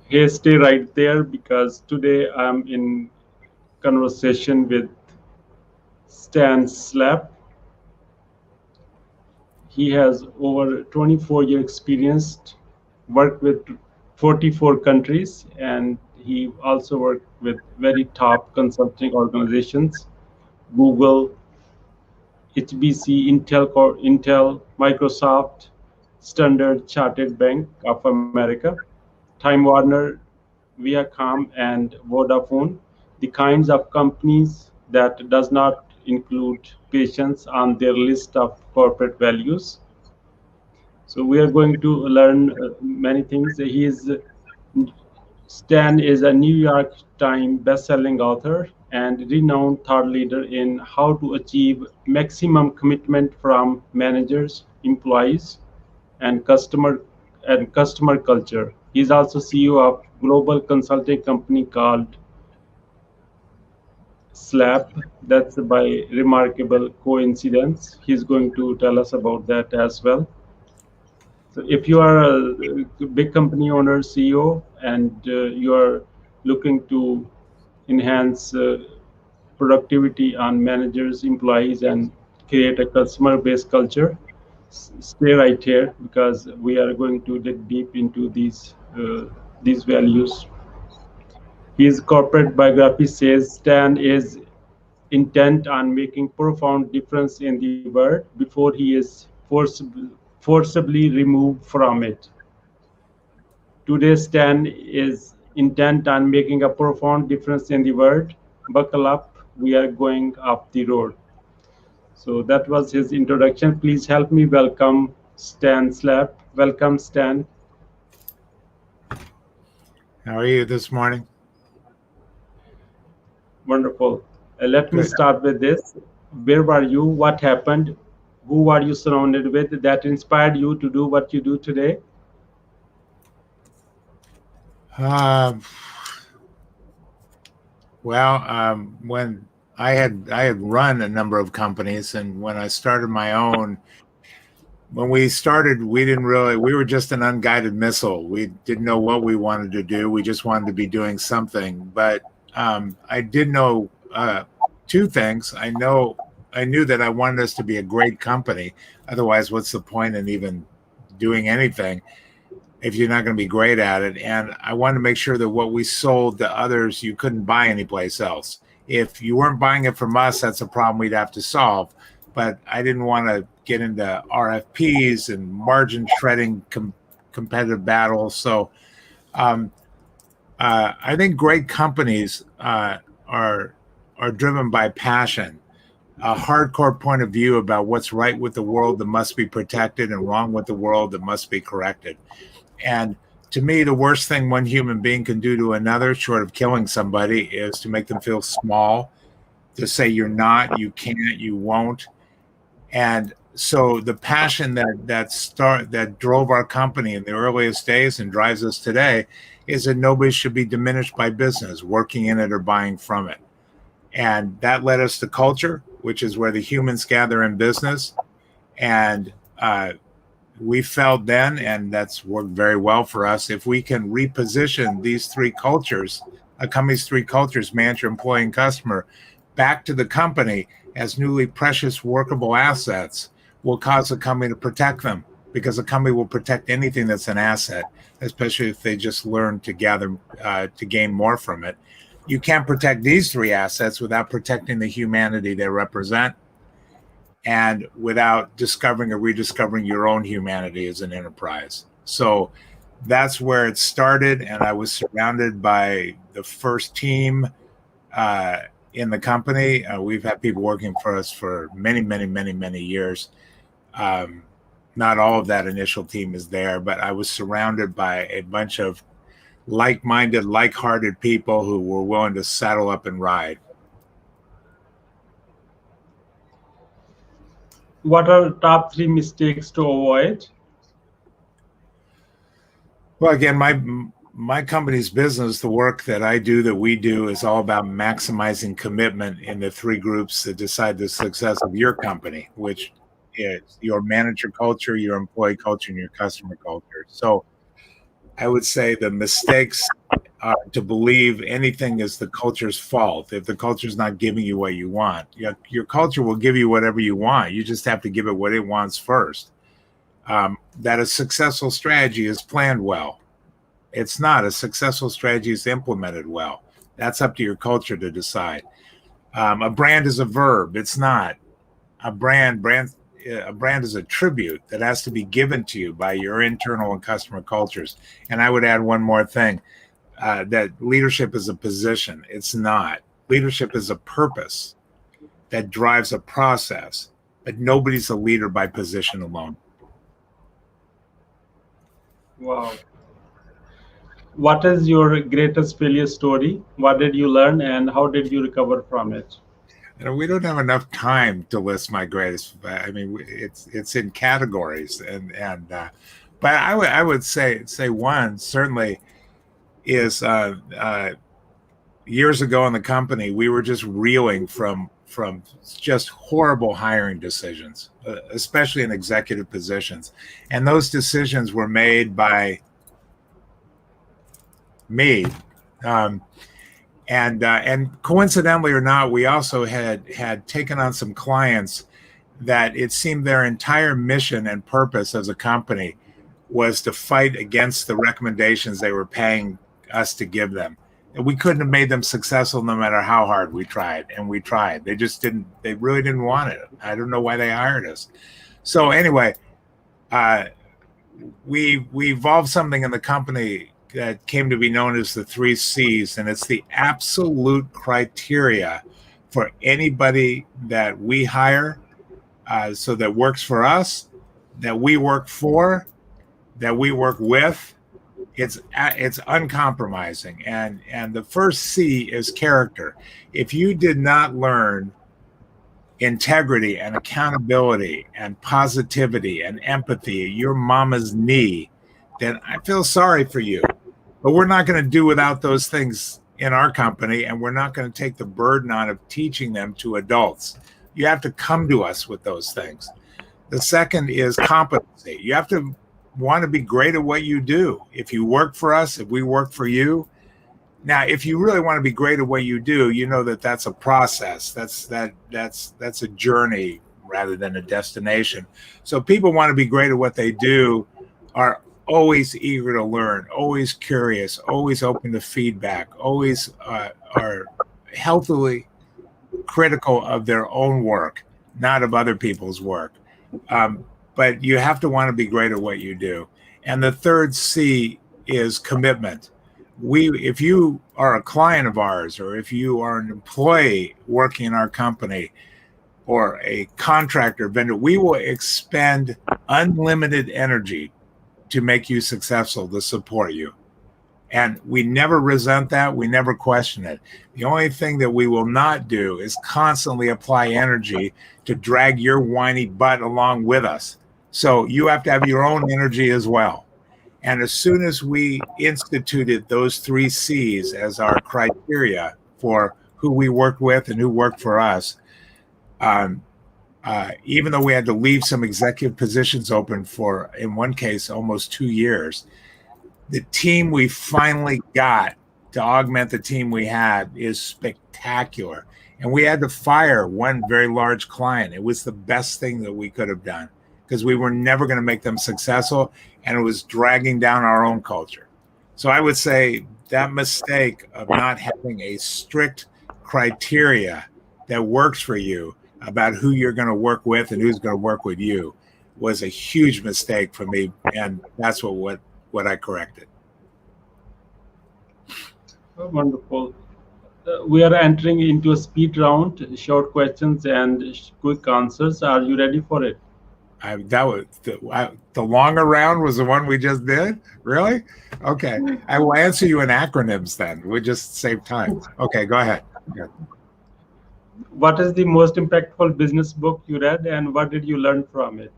Hey, stay right there because today I'm in conversation with Stan Slap. He has over 24-year experience, worked with 44 countries, and he also worked with very top consulting organizations, Google, HBC, Intel, Microsoft, Standard Chartered Bank of America, Time Warner, Viacom, and Vodafone, the kinds of companies that does not include patience on their list of corporate values. So we are going to learn many things. Stan is a New York Times best-selling author and renowned thought leader in how to achieve maximum commitment from managers, employees, and customer culture. He's also CEO of global consulting company called Slap. That's by remarkable coincidence. He's going to tell us about that as well. So if you are a big company owner, CEO, and you are looking to enhance productivity on managers, employees, and create a customer-based culture, stay right here because we are going to dig deep into these values. His corporate biography says Stan is intent on making profound difference in the world before he is forcibly removed from it. Today's Stan is intent on making a profound difference in the world. Buckle up, we are going up the road. So that was his introduction. Please help me welcome Stan Slap. Welcome, Stan. How are you this morning? Wonderful. Let me Good. start with this. Where were you? What happened? Who are you surrounded with that inspired you to do what you do today? Um, when I had run a number of companies, and when I started my own, when we started, we were just an unguided missile. We didn't know what we wanted to do. We just wanted to be doing something. But I did know two things. I knew that I wanted us to be a great company. Otherwise, what's the point in even doing anything if you're not going to be great at it? And I wanted to make sure that what we sold to others, you couldn't buy anyplace else. If you weren't buying it from us, that's a problem we'd have to solve. But I didn't want to get into RFPs and margin shredding competitive battles. So um, I think great companies are driven by passion, a hardcore point of view about what's right with the world that must be protected and wrong with the world that must be corrected. And to me, the worst thing one human being can do to another, short of killing somebody, is to make them feel small, to say you're not, you can't, you won't. And so the passion that drove our company in the earliest days and drives us today is that nobody should be diminished by business, working in it or buying from it. And that led us to culture, which is where the humans gather in business. And we felt then, and that's worked very well for us, if we can reposition these three cultures, a company's three cultures, manager, employee, and customer, back to the company as newly precious workable assets, will cause the company to protect them, because the company will protect anything that's an asset, especially if they just learn to gain more from it. You can't protect these three assets without protecting the humanity they represent, and without discovering or rediscovering your own humanity as an enterprise. So that's where it started, and I was surrounded by the first team in the company. We've had people working for us for many, many, many, many years. Not all of that initial team is there, but I was surrounded by a bunch of like-minded, like-hearted people who were willing to saddle up and ride. What are top three mistakes to avoid? Well, again, my company's business, the work that I do, that we do, is all about maximizing commitment in the three groups that decide the success of your company, which is your manager culture, your employee culture, and your customer culture. So I would say the mistakes are to believe anything is the culture's fault. If the culture's not giving you what you want, your culture will give you whatever you want. You just have to give it what it wants first. That a successful strategy is planned well. It's not. A successful strategy is implemented well. That's up to your culture to decide. A brand is a verb. It's not. A brand is a tribute that has to be given to you by your internal and customer cultures. And I would add one more thing, that leadership is a position. It's not. Leadership is a purpose that drives a process, but nobody's a leader by position alone. Wow. What is your greatest failure story? What did you learn and how did you recover from it? We don't have enough time to list my greatest. I mean, it's in categories, but I would say one certainly is years ago in the company we were just reeling from just horrible hiring decisions, especially in executive positions, and those decisions were made by me. And coincidentally or not, we also had taken on some clients that it seemed their entire mission and purpose as a company was to fight against the recommendations they were paying us to give them. And we couldn't have made them successful no matter how hard we tried. And we tried. They really didn't want it. I don't know why they hired us. So anyway, we evolved something in the company that came to be known as the 3 C's, and it's the absolute criteria for anybody that we hire, so that works for us, that we work for, that we work with. It's uncompromising, and the first C is character. If you did not learn integrity and accountability and positivity and empathy at your mama's knee, then I feel sorry for you. But we're not going to do without those things in our company, and we're not going to take the burden on of teaching them to adults. You have to come to us with those things. The second is competency. You have to want to be great at what you do. If you work for us, if we work for you. Now, if you really want to be great at what you do, you know that that's a process. That's a journey rather than a destination. So people want to be great at what they do, are always eager to learn, always curious, always open to feedback, always are healthily critical of their own work, not of other people's work. But you have to want to be great at what you do. And the third C is commitment. If you are a client of ours, or if you are an employee working in our company, or a contractor vendor, we will expend unlimited energy to make you successful, to support you. And we never resent that. We never question it. The only thing that we will not do is constantly apply energy to drag your whiny butt along with us. So you have to have your own energy as well. And as soon as we instituted those 3 C's as our criteria for who we worked with and who worked for us, even though we had to leave some executive positions open for, in one case, almost 2 years, the team we finally got to augment the team we had is spectacular. And we had to fire one very large client. It was the best thing that we could have done, because we were never going to make them successful, and it was dragging down our own culture. So I would say that mistake of not having a strict criteria that works for you about who you're going to work with and who's going to work with you was a huge mistake for me, and that's what I corrected. Wonderful. We are entering into a speed round, short questions and quick answers. Are you ready for it? That was the longer round was the one we just did. Really? Okay. I will answer you in acronyms then. We just save time. Okay, go ahead. What is the most impactful business book you read, and what did you learn from it?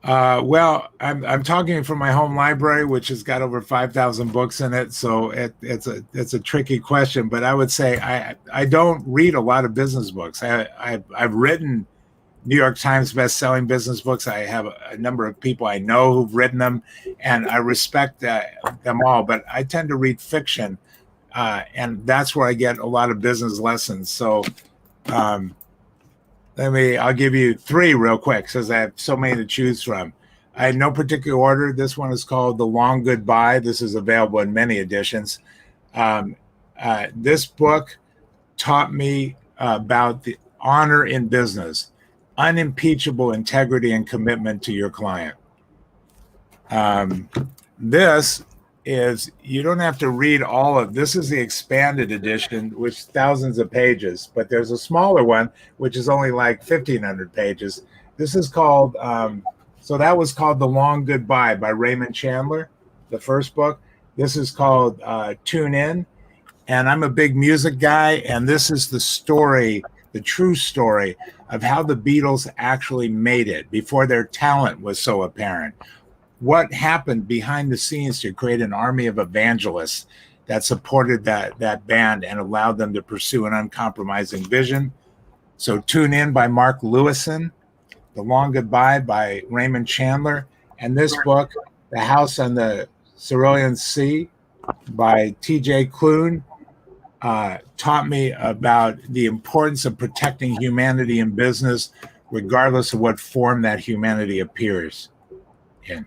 Well, I'm talking from my home library, which has got over 5,000 books in it. So it's a tricky question, but I would say I don't read a lot of business books. I've written New York Times best-selling business books. I have a number of people I know who've written them, and I respect them all. But I tend to read fiction, and that's where I get a lot of business lessons. So um, I'll give you three real quick, since I have so many to choose from. I had no particular order. This one is called The Long Goodbye. This is available in many editions. This book taught me about the honor in business, unimpeachable integrity and commitment to your client. This is, you don't have to read all of this. Is the expanded edition, which thousands of pages, but there's a smaller one which is only like 1,500 pages. This is called so that was called The Long Goodbye by Raymond Chandler, the first book. This is called Tune In. And I'm a big music guy, and this is the story, the true story of how the Beatles actually made it before their talent was so apparent. What happened behind the scenes to create an army of evangelists that supported that band and allowed them to pursue an uncompromising vision. So Tune In by Mark Lewison, The Long Goodbye by Raymond Chandler, and this book, The House on the Cerulean Sea by T.J. Klune, taught me about the importance of protecting humanity in business, regardless of what form that humanity appears in.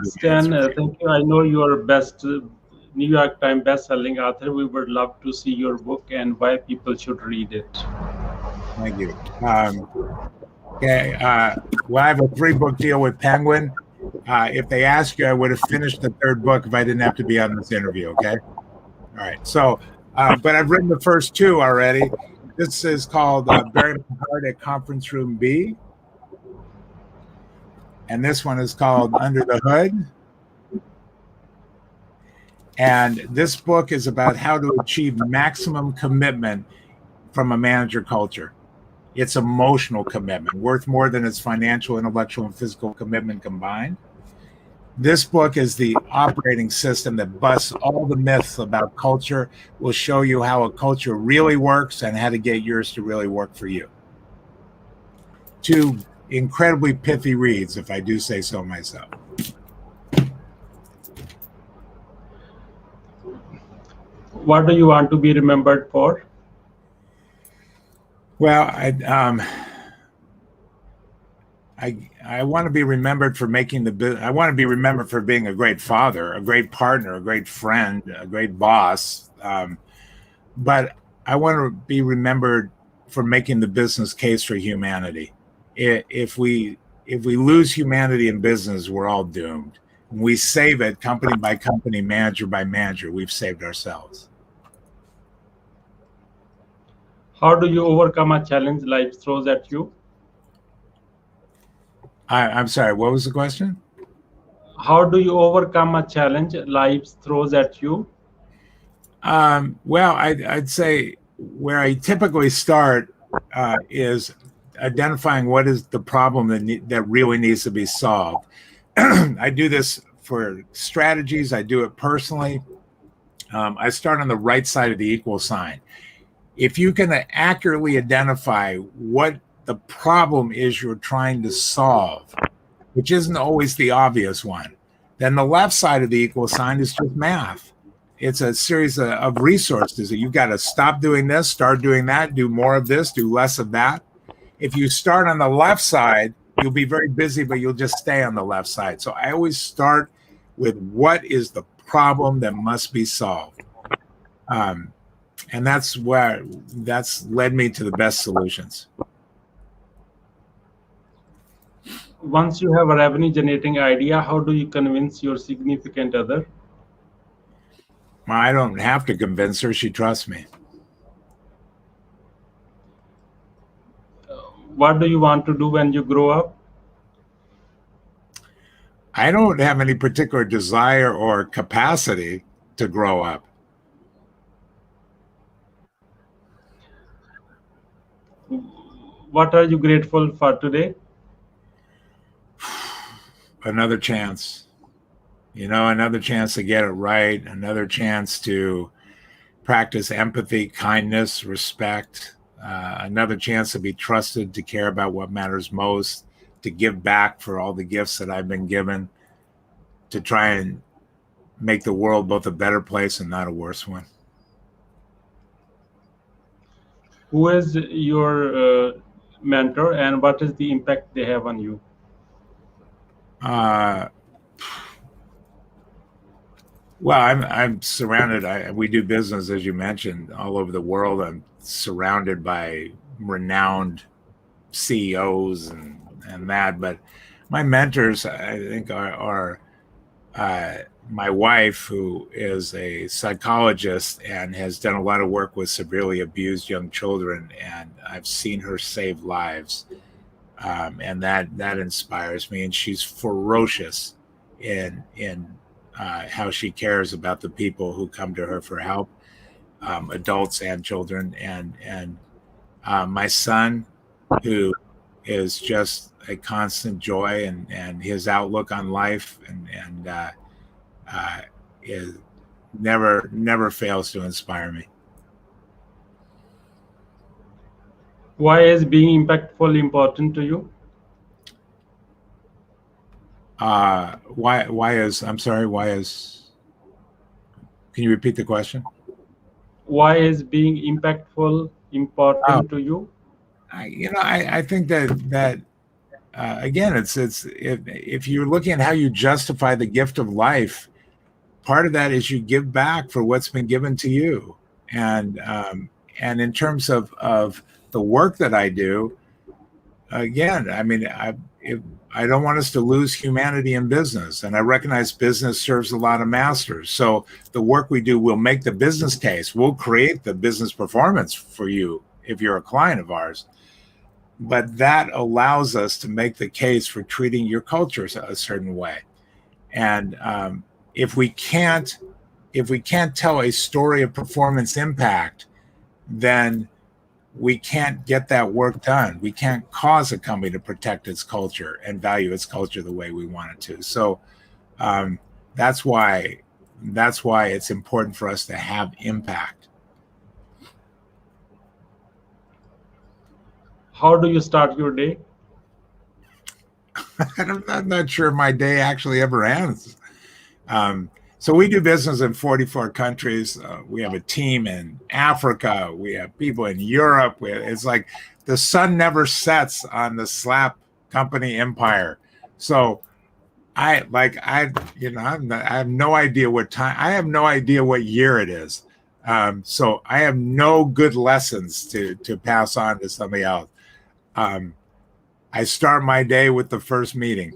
Stan, thank you. I know you are New York Times best-selling author. We would love to see your book and why people should read it. Thank you. Okay. Well, I have a 3-book deal with Penguin. If they ask you, I would have finished the 3rd book if I didn't have to be on this interview. Okay. All right. So, but I've written the first 2 already. This is called Bury My Heart at Conference Room B. And this one is called Under the Hood. And this book is about how to achieve maximum commitment from a manager culture. It's emotional commitment, worth more than its financial, intellectual, and physical commitment combined. This book is the operating system that busts all the myths about culture, will show you how a culture really works and how to get yours to really work for you. 2 incredibly pithy reads, if I do say so myself. What do you want to be remembered for? Well, I want to be remembered for making I want to be remembered for being a great father, a great partner, a great friend, a great boss. But I want to be remembered for making the business case for humanity. If we lose humanity in business, we're all doomed. When we save it, company by company, manager by manager, we've saved ourselves. How do you overcome a challenge life throws at you? I'm sorry, what was the question? How do you overcome a challenge life throws at you? Well, I'd say where I typically start is identifying what is the problem that really needs to be solved. I do this for strategies. I do it personally. I start on the right side of the equal sign. If you can accurately identify what the problem is you're trying to solve, which isn't always the obvious one, then the left side of the equal sign is just math. It's a series of resources that you've got to stop doing this, start doing that, do more of this, do less of that. If you start on the left side, you'll be very busy, but you'll just stay on the left side. So I always start with what is the problem that must be solved. And that's led me to the best solutions. Once you have a revenue generating idea, how do you convince your significant other? I don't have to convince her. She trusts me. What do you want to do when you grow up? I don't have any particular desire or capacity to grow up. What are you grateful for today? Another chance. Another chance to get it right, another chance to practice empathy, kindness, respect, another chance to be trusted, to care about what matters most, to give back for all the gifts that I've been given, to try and make the world both a better place and not a worse one. Who is your mentor, and what is the impact they have on you? Uh, well, I'm surrounded. We do business, as you mentioned, all over the world. I'm surrounded by renowned CEOs and that. But my mentors, I think, are my wife, who is a psychologist and has done a lot of work with severely abused young children, and I've seen her save lives, and that inspires me. And she's ferocious in how she cares about the people who come to her for help, adults and children, and my son, who is just a constant joy, and his outlook on life uh, is never fails to inspire me. Why is being impactful important to you? Why is I'm sorry? Why is? Can you repeat the question? Why is being impactful Oh, important to you? I think that again, it's if you're looking at how you justify the gift of life, part of that is you give back for what's been given to you, and in terms of the work that I do, again, I mean, I don't want us to lose humanity in business, and I recognize business serves a lot of masters. So the work we do will make the business case. We'll create the business performance for you if you're a client of ours. But that allows us to make the case for treating your culture a certain way. And if we can't tell a story of performance impact, then we can't get that work done. We can't cause a company to protect its culture and value its culture the way we want it to. So um, that's why it's important for us to have impact. How do you start your day? I'm not sure my day actually ever ends. So we do business in 44 countries. We have a team in Africa. We have people in Europe. It's like the sun never sets on the slap company empire. So I have no idea what time. I have no idea what year it is. So I have no good lessons to pass on to somebody else. Um, I start my day with the first meeting.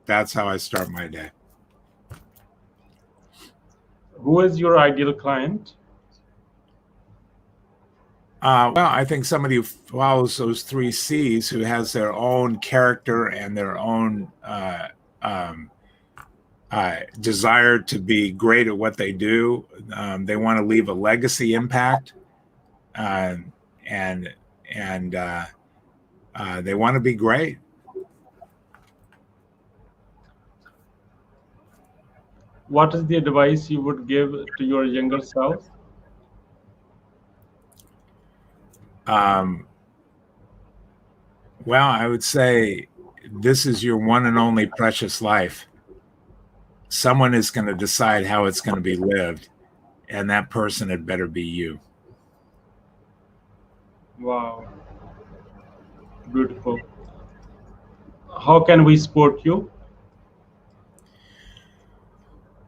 That's how I start my day. Who is your ideal client? Well, I think somebody who follows those three C's, who has their own character and their own um, desire to be great at what they do. They want to leave a legacy impact, uh, and and they want to be great. What is the advice you would give to your younger self? Um, well, I would say this is your one and only precious life. Someone is going to decide how it's going to be lived, and that person had better be you. Wow, beautiful. How can we support you?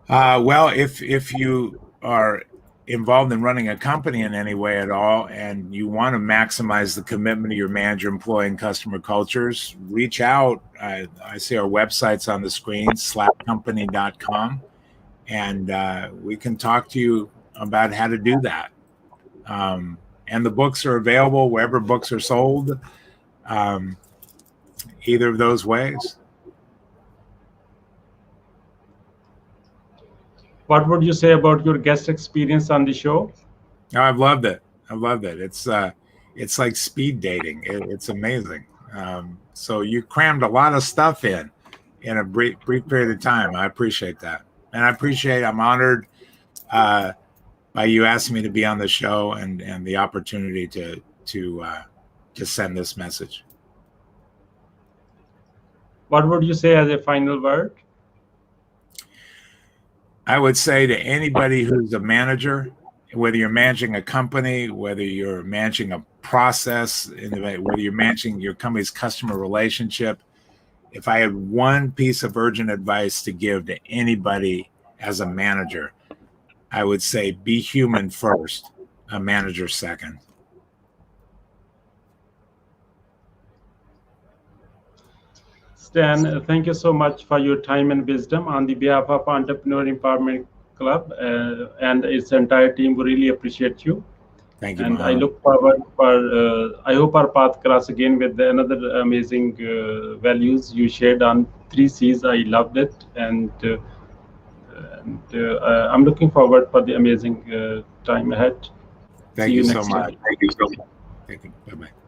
Well, if you are involved in running a company in any way at all, and you want to maximize the commitment of your manager, employee, and customer cultures, reach out. I see our website's on the screen, slapcompany.com, and we can talk to you about how to do that. And the books are available wherever books are sold, um, either of those ways. What would you say about your guest experience on the show? No, I've loved it. I've loved it. It's like speed dating. It's amazing. So you crammed a lot of stuff in a brief period of time. I appreciate that, and I'm honored by you asking me to be on the show, and the opportunity to send this message. What would you say as a final word? I would say to anybody who's a manager, whether you're managing a company, whether you're managing a process, whether you're managing your company's customer relationship, if I had one piece of urgent advice to give to anybody as a manager, I would say be human first, a manager second. Stan, thank you so much for your time and wisdom on the behalf of Entrepreneur Empowerment Club and its entire team. We really appreciate you. Thank you, And I Mohammed. look forward for, I hope our path cross again with another amazing values you shared on 3Cs. I loved it. And I'm looking forward for the amazing time ahead. Thank See you you so next much. time. Thank you so much. Thank you. Bye-bye.